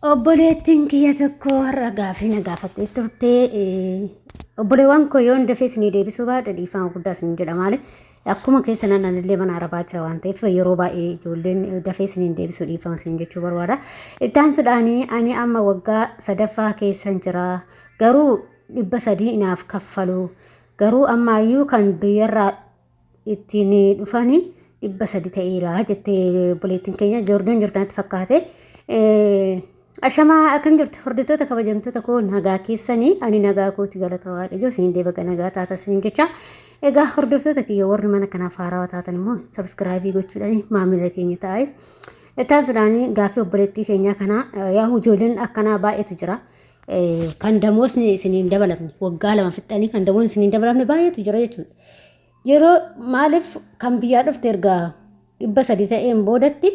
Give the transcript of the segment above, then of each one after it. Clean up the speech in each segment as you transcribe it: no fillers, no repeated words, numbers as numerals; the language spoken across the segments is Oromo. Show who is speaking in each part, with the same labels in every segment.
Speaker 1: Obboleettiin kiyya tokko har'a gaaffii na gaafattee turte. Obboleewwan koo yoo dafee isinii deebisuu baadhe dhiifama guddaa isin jedha malee akkuma keessa naannallee mana arabaa jira waan ta'eef yeroo baay'ee ijoolleen dafee isiniin deebisuu dhiifama isin jechuu barbaada. Ittaan sudhaanii ani amma waggaa sadaffaa keessan jira garuu 300 inaaf kaffalu garuu ammaayyuu kan biyyarraa ittiin dhufanii 300 ta'eera jettee obboleettiin keenya joordoon jirtanitti fakkaate. Ashamaa akkam jirtu hordoftoota kabajamtoota koo nagaa keessanii ani nagaa kooti galata waaqayyoo isin deebaga nagaa taata isin jecha egaa hordoftoota kiyya warri mana kanaaf haarawaa taatan immoo sabskraayibii gochuudhaan maamila keenya ta'e ittaan sudhaanii gaaffii obboleettii keenyaa kana yaa ijoolleen akkanaa baay'eetu jira kan damoosni isiniin dabalamne waggaa lama fixanii kan damoosni isiniin dabalamne baay'eetu jira jechuudha yeroo maaliif kan biyyaa dhufte ergaa 300 ta'een boodatti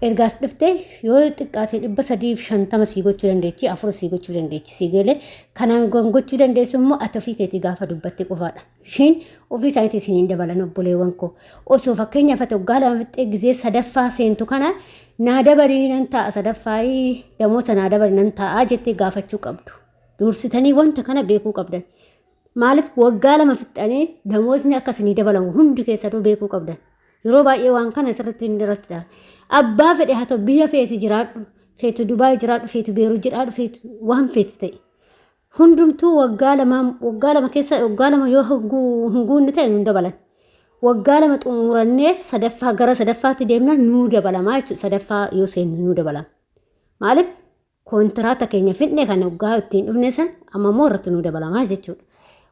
Speaker 1: ergaas dhufte yoo xiqqaate 350 sii gochuu dandeechi 4 sii gochuu dandeechi sii galee kanaan gochuu dandeessu immoo ati ofii keetii gaafa dubbatte qofaadha. Ishiin ofii isaaniitii isiniin dabalan obboleewwan koo osoo fakkeenyaaf ati waggaa lama fixee gizee sadaffaa seentu kana naa dabalii nan ta'a sadaffaa damoosa naa dabalii nan ta'a jettee gaafachuu qabdu. Dursitanii wanta kana beekuu qabdan. Maaliif waggaa lama fixanii damoosni akka isinii dabalamu hundi keessattuu beekuu qabdan. Yeroo baay'ee waan kana asirratti hin irrattidha. Abbaa fedhe haa ta'u biyya feeti jiraadhu, feetu Dubaay jiraadhu, feetu Beerut jiraadhu, feetu waan feeti ta'e. Hundumtuu waggaa lama keessa waggaa lama yoo hunguunni ta'e nu dabalan. Waggaa lama xumurannee sadaffaa gara sadaffaatti deemnaan nu dabalamaa jechuudha. Sadaffaa yoo seennu nu dabalama. Maaliif kontiraata keenya fidne kan waggaa ittiin dhufne san amma immoo irratti nu dabalamaa jechuudha.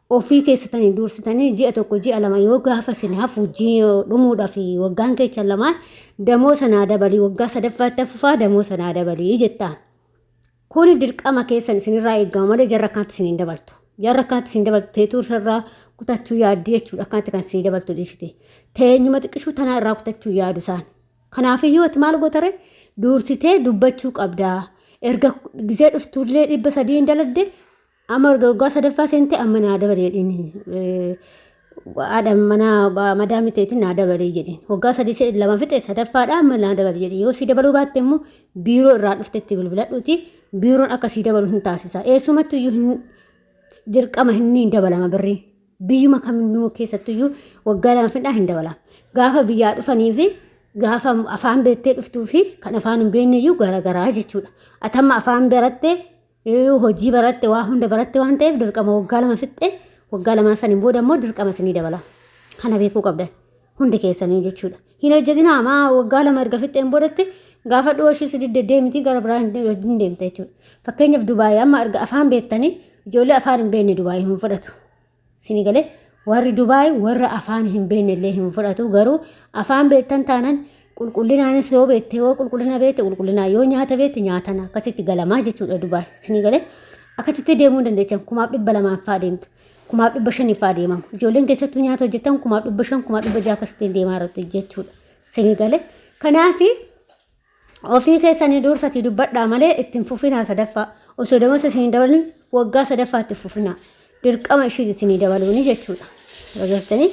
Speaker 1: Ofii keessatanii dursitanii ji'a tokko ji'a lama yoo gaafa isin hafu ji'a dhumuudhaaf waggaan keessa lama damoo sanaa dabalii waggaa sadaffaatti hafufaa damoo sanaa dabalii jettaan. Kuni dirqama keessan isinirraa eegama malee jarra akkanatti isiniin dabaltu. Jarra akkanatti isin dabaltu teetuu irraa kutachuu yaaddi jechuudha akkanatti kan isin dabaltu dhiisite. Teenyuma xiqqishuu tanaa irraa kutachuu yaadu isaan. Kanaafiyyuu ati maal gootare dursitee dubbachuu qabdaa. Erga gizee dhuftullee 300 hin daladde amma waggaa sadaffaa seente amma naa dabalee jedhin adam mana madamii ta'eetiin naa dabalee jedhin waggaa 3 lama fixe sadaffaadha amma naa dabalee jedhin yoo si dabaluu baatte immoo biiroo irraa dhuftetti bilbiladhuuti biiroon akka si dabalu hin taasisa eessumatti iyyuu dirqama hin dabalama birrii biyyuma kamiyyuu keessatti iyyuu waggaa lama fidhaa hin dabalama gaafa biyyaa dhufanii fi gaafa afaan beektee dhuftuu fi kan afaan hin beekne iyyuu garagaraa jechuudha atamma afaan barattee hojii baratte waa hunda baratte waan ta'eef dirqama waggaa lama fixxe waggaa lama saniin booda immoo dirqama isinii dabala. Kana beekuu qabdan hundi keessanii jechuudha. Hin hojjetinaa maa waggaa lama erga fixxeen boodatti gaafa dhooshii si deddeemiti gara biraa hin deemte jechuudha. Fakkeenyaaf Dubaay amma erga afaan beektanii ijoollee afaan hin beekne Dubaay hin fudhatu. Isinii galee warri Dubaay warra afaan hin beekne illee hin fudhatu garuu afaan beektan taanaan qulqullinaanis yoo beekte yoo qulqullina beekte qulqullinaa yoo nyaata beekte nyaatan akkasitti galamaa jechuudha Dubaay. Isinii galee akkasitti deemuu dandeechan 200 fa'aa deemtu. 500 fa'aa deemamu. Ijoolleen keessattuu nyaata hojjetan 500 500 akkasitti deemaa jirtu jechuudha. Isinii galee kanaafi ofii keessanii dursati dubbadhaa malee ittiin fufinaa sadaffaa osoo damosa isinii dabalin waggaa sadaffaatti fufinaa dirqama ishii isinii dabaluuni jechuudha. Agartanii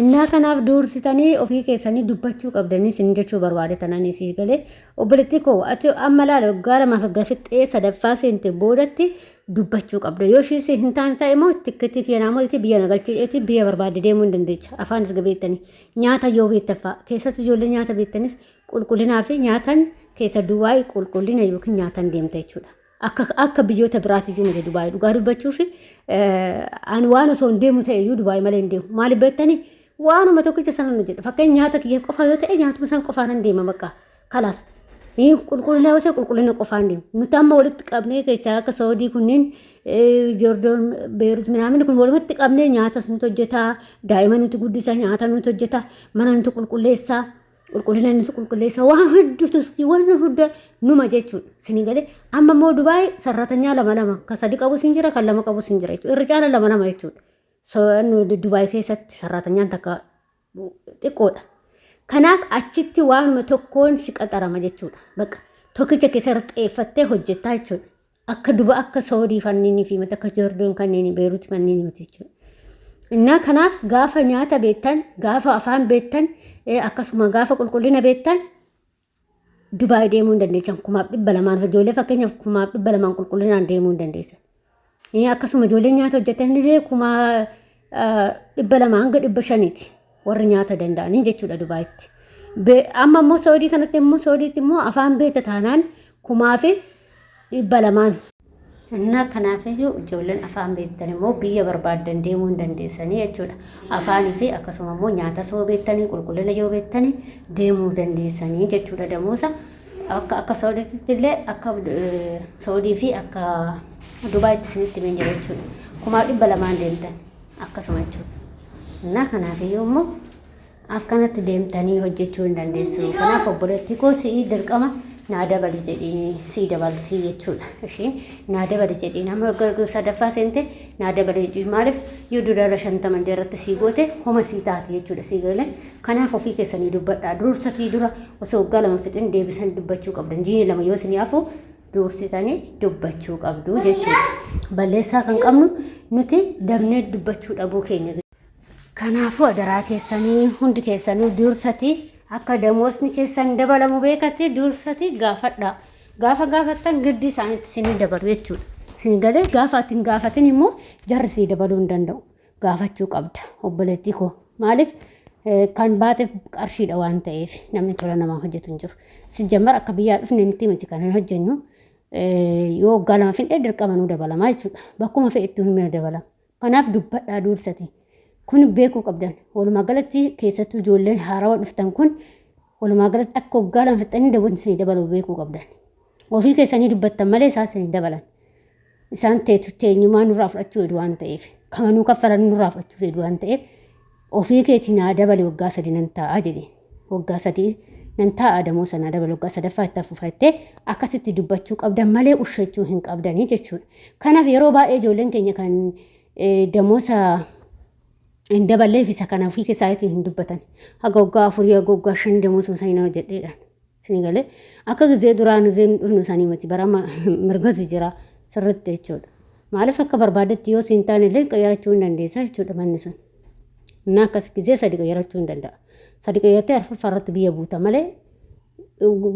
Speaker 1: innaa kanaaf dursitanii ofii keessanii dubbachuu qabdanii isin jechuu barbaade tananii sii galee obboleettii koo ati amma laala waggaa lamaaf gafixxee sadaffaa seente boodatti dubbachuu qabda yoo ishii hin taane ta'e immoo tikkeetti keenyaa mootii biyya nagalcheetti biyya barbaade deemuu hin dandeecha afaan erga beektanii nyaata yoo beektaffaa keessattuu ijoollee nyaata beektanis qulqullinaa fi nyaatan keessa Dubaay qulqullina yookiin nyaatan deemta jechuudha. Akka biyyoota biraatti iyyuu miti Dubaay dhugaa dubbachuu fi ani waan osoo hin deemu ta'e iyyuu Dubaay malee hin deemu maaliif beektanii waanuma tokkicha sana nu jedha fakkeenya nyaata kiyya qofa yoo ta'e nyaatuma san qofaan hin deema bakka kalaas qulqullina yoo ta'e qulqullina qofaan deema nuti amma walitti qabnee keessaa akka Saawudii kunniin Joordoon Beerut minaamin kun walitti qabnee nyaatas nuti hojjetaa daa'ima nuti guddisaa nyaata nuti hojjetaa mana nuti qulqulleessaa qulqullina nuti qulqulleessaa waan hedduutu waan hunda numa jechuudha isinii galee amma immoo Dubaay sarratanyaa lama kan sadi qabu sin jira kan lama qabu sin jira jechuudha irra caala lama jechuudha. Dubaay keessatti sarratanyaan takka xiqqoodha. Kanaaf achitti waanuma tokkoon si qaxarama jechuudha. Bakka tokkicha keessatti xeeffattee hojjettaa jechuudha. Akka Saawudii fanniinii fi akka Joordoon kanneen Beerut fanniinii miti jechuudha. Innaa kanaaf gaafa nyaata beektan, gaafa afaan beektan, akkasuma gaafa qulqullina beektan Dubaay deemuu hin dandeessan kumaaf dhibba lamaan ijoollee fakkeenyaaf kumaaf dhibba lamaan qulqullinaan deemuu hin dandeessan. Akkasuma ijoolleen nyaata hojjetanillee kumaa dhibba lamaa hanga dhibba shaniiti warri nyaata danda'anii jechuudha Dubaayitti. Amma immoo Saawudii kanatti immoo Saawudiitti immoo afaan beekta taanaan kumaa fi dhibba lamaan. Kanaafiyyuu ijoolleen afaan beektan immoo biyya barbaadan deemuu hin dandeessanii jechuudha. Afaanii fi akkasuma immoo nyaata soo beektanii qulqullina yoo beektanii deemuu dandeessanii jechuudha Damoosa. Akka Saawudiitti illee akka Saawudii fi akka Dubaayitti isinitti himee jira jechuudha. Kumaa dhibba lamaan deemtan akkasuma jechuudha. Kanaafiyyuu immoo akkanatti deemtanii hojjechuu hin dandeessu. Kanaaf obboleettii koo si'ii dirqama naa dabali jedhii sii dabaltii jechuudha. Ishiin naa dabali jedhii nama sadaffaa seente naa dabali jedhii maaliif yoo dudara 50 jarratti sii goote homa sii taati jechuudha sii galee. Kanaaf ofii keessanii dubbadhaa. Dursatii dura osoo waggaa lama fixin deebisan dubbachuu qabdan. Jiini lama yoo isin yaafu dursitanii dubbachuu qabdu jechuudha. Balleessaa kan qabnu nuti dabnee dubbachuu dhabuu keenya. Kanaafuu adaraa keessanii hundi keessanuu dursatii akka damoosni keessan dabalamu beekatti dursati gaafadhaa. Gaafa gaafattan giddi isaaniitti isin dabalu jechuudha. Isin galee gaafa ittiin gaafatin immoo jarri sii dabaluu hin danda'u. Gaafachuu qabda obboleettii koo. Maaliif kan baateef qarshiidha waan ta'eef namni tola namaa hojjetu hin jiru. Sijjammar akka biyyaa dhufne nuti miti kan hin hojjennu yoo waggaa lama fixee dirqama nuu dabalamaa jechuudha. Bakkuma fe'ettuu humna dabalama. Kanaaf dubbadhaa dursati. Kun beekuu qabdan. Walumaa galatti keessattuu ijoolleen haarawaa dhuftan kun walumaa galatti akka waggaa lama fixanii dabalanii dabaluu beekuu qabdan. Ofii keessanii dubbattan malee isaan isin dabalan. Isaan teenyumaa nurraa fudhachuu edu waan ta'eef kamanuu kaffalan nurraa fudhachuu edu waan ta'eef ofii keetii naa dabale waggaa 3 nan taa'aa jedhe. Waggaa 3 nan taa'a damoo sanaa dabale waggaa 3ffaa itti fufattee akkasitti dubbachuu qabdan malee ushachuu hin qabdanii jechuudha. Kanaaf yeroo baay'ee ijoolleen keenya kan damoosa hin daballeef isa kana ofii keessaatii hin dubbatan. Haga waggaa 4 haga waggaa 5 damoosuma sanii nama jedheedhaan. Isin galee akka gizee duraan gizeen dhufnu sanii miti barama mirgatu jira sirriitti jechuudha. Maaliif akka barbaadetti yoo siin taane illee qayyarachuu hin dandeessa jechuudha manni sun. Akkas gizee 3 qayyarachuu hin danda'a. 3 qayyattee arfaffaarratti biyya buuta malee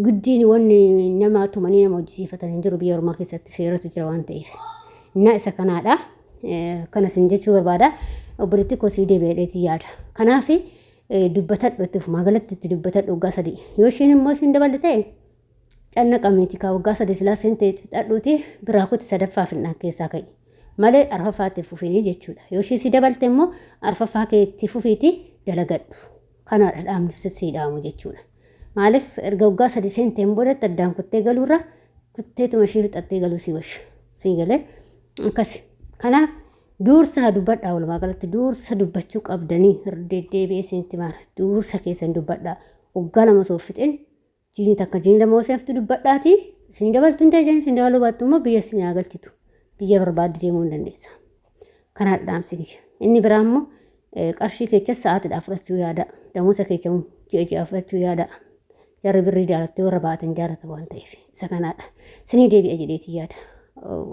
Speaker 1: giddiin wanni nama tumanii nama hojjisiifatan hin jiru biyya ormaa keessatti seeratu jira waan ta'eef. Isa kanaadha. Kana sin jechuu barbaada. Obboleettii koo sii deebi'eetii yaada. Kanaaf dubbatadhu itti fumaa galatti itti dubbatadhu waggaa 3. Yoo ishiin immoo siin dabalte ta'e canna qameetii kaa waggaa 3 silaa siin ta'e fixadhuuti biraa kuti sadaffaa finnaa keessaa ka'i. Malee arfaffaa itti fufinii jechuudha. Yoo ishii sii dabalte immoo arfaffaa kee itti fufiiti dalagadhu. Kanaadha dhaamni sii dhaamu jechuudha. Maaliif erga waggaa 3 seenteen boodatti addaan kuttee galuurra kutteetuma ishii fixattee galuu sii washa. Sii galee akkasi. Kanaaf dursaa dubbadhaa walumaa galatti dursa dubbachuu qabdanii deddeebi'ee isinitti maara. Dursa keessan dubbadhaa waggaa 2 soo fixin jiini takka jiini 2 oseeftu dubbadhaati. Isin dabaltu hin ta'e isin dabaluu baattu immoo biyya isin galchitu. Biyya barbaadde deemuu hin dandeessa. Kanaadha dhaamsi kiyya. Inni biraa immoo qarshii keechas sa'aatiidhaaf fudhachuu yaada. Damoosa keecha ji'a fudhachuu yaada. Jarri birrii jaalattee warra baatan jaalata waan ta'eef isa kanaadha. Isinii deebi'a jedheetii yaada.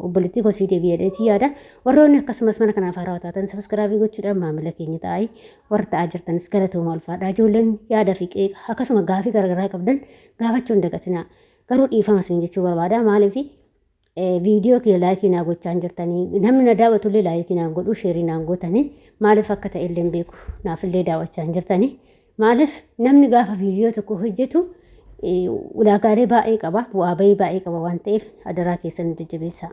Speaker 1: Obboleettii koo sii deebi'eetii yaada. Warroonni akkasumas mana kanaaf haarawaa taatan sabiskiraaybii gochuudhaan maamila keenya ta'anii warra ta'aa jirtanis galatooma ulfaadha. Ijoolleen yaada fi qeeqa akkasuma gaafii garaagaraa qabdan gaafachuu hin dagatinaa. Garuu dhiifama isin jechuu barbaada. Maaliif viidiyoo kee laayikii naa gochaa jirtanii namni na daawwatullee laayikii naa godhuu sheerii naa gootanii maaliif akka ta'e illee beeku naafillee daawwachaa jirtanii. Maaliif namni gaafa viidiyoo tokko hojjetu ulaagaalee baay'ee qaba bu'aa bahii baay'ee qaba waan ta'eef adaraa keessan jajjabeessaa.